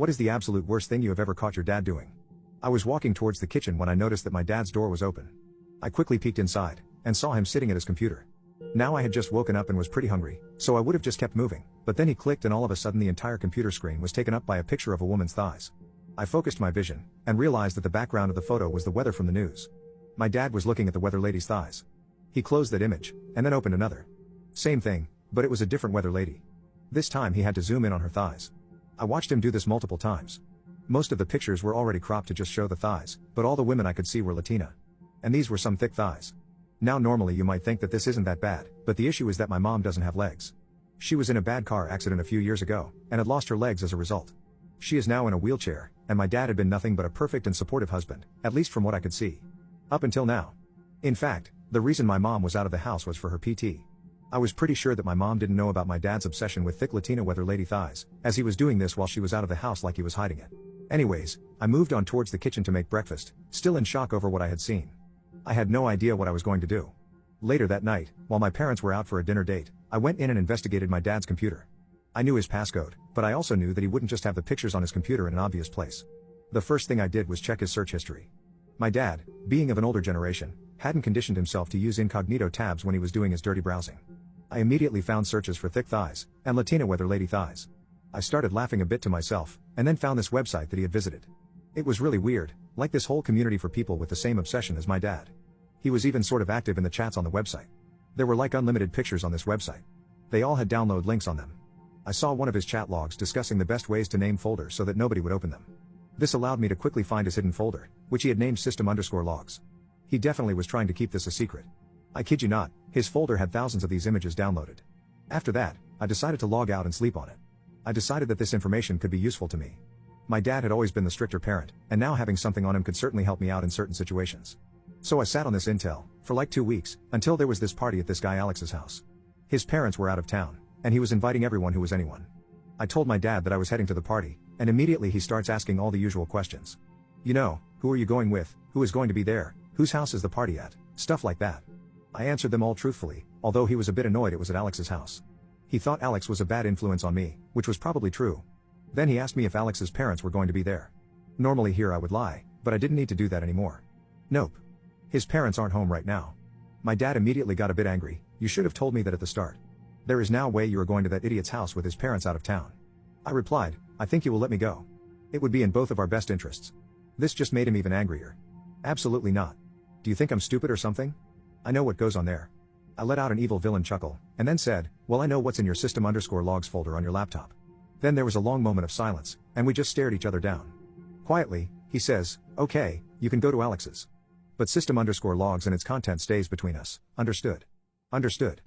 What is the absolute worst thing you have ever caught your dad doing? I was walking towards the kitchen when I noticed that my dad's door was open. I quickly peeked inside, and saw him sitting at his computer. Now I had just woken up and was pretty hungry, so I would have just kept moving, but then he clicked and all of a sudden the entire computer screen was taken up by a picture of a woman's thighs. I focused my vision, and realized that the background of the photo was the weather from the news. My dad was looking at the weather lady's thighs. He closed that image, and then opened another. Same thing, but it was a different weather lady. This time he had to zoom in on her thighs. I watched him do this multiple times. Most of the pictures were already cropped to just show the thighs, but all the women I could see were Latina. And these were some thick thighs. Now normally you might think that this isn't that bad, but the issue is that my mom doesn't have legs. She was in a bad car accident a few years ago, and had lost her legs as a result. She is now in a wheelchair, and my dad had been nothing but a perfect and supportive husband, at least from what I could see. Up until now. In fact, the reason my mom was out of the house was for her PT. I was pretty sure that my mom didn't know about my dad's obsession with thick Latina weather lady thighs, as he was doing this while she was out of the house like he was hiding it. Anyways, I moved on towards the kitchen to make breakfast, still in shock over what I had seen. I had no idea what I was going to do. Later that night, while my parents were out for a dinner date, I went in and investigated my dad's computer. I knew his passcode, but I also knew that he wouldn't just have the pictures on his computer in an obvious place. The first thing I did was check his search history. My dad, being of an older generation, hadn't conditioned himself to use incognito tabs when he was doing his dirty browsing. I immediately found searches for thick thighs, and Latina weather lady thighs. I started laughing a bit to myself, and then found this website that he had visited. It was really weird, like this whole community for people with the same obsession as my dad. He was even sort of active in the chats on the website. There were like unlimited pictures on this website. They all had download links on them. I saw one of his chat logs discussing the best ways to name folders so that nobody would open them. This allowed me to quickly find his hidden folder, which he had named system_logs. He definitely was trying to keep this a secret. I kid you not, his folder had thousands of these images downloaded. After that, I decided to log out and sleep on it. I decided that this information could be useful to me. My dad had always been the stricter parent, and now having something on him could certainly help me out in certain situations. So I sat on this intel, for like 2 weeks, until there was this party at this guy Alex's house. His parents were out of town, and he was inviting everyone who was anyone. I told my dad that I was heading to the party, and immediately he starts asking all the usual questions. You know, who are you going with, who is going to be there, whose house is the party at, stuff like that. I answered them all truthfully, although he was a bit annoyed it was at Alex's house. He thought Alex was a bad influence on me, which was probably true. Then he asked me if Alex's parents were going to be there. Normally here I would lie, but I didn't need to do that anymore. Nope. His parents aren't home right now. My dad immediately got a bit angry. You should have told me that at the start. There is no way you are going to that idiot's house with his parents out of town. I replied, I think you will let me go. It would be in both of our best interests. This just made him even angrier. Absolutely not. Do you think I'm stupid or something? I know what goes on there. I let out an evil villain chuckle, and then said, well I know what's in your system_logs folder on your laptop. Then there was a long moment of silence, and we just stared each other down. Quietly, he says, okay, you can go to Alex's. But system_logs and its content stays between us, understood? Understood.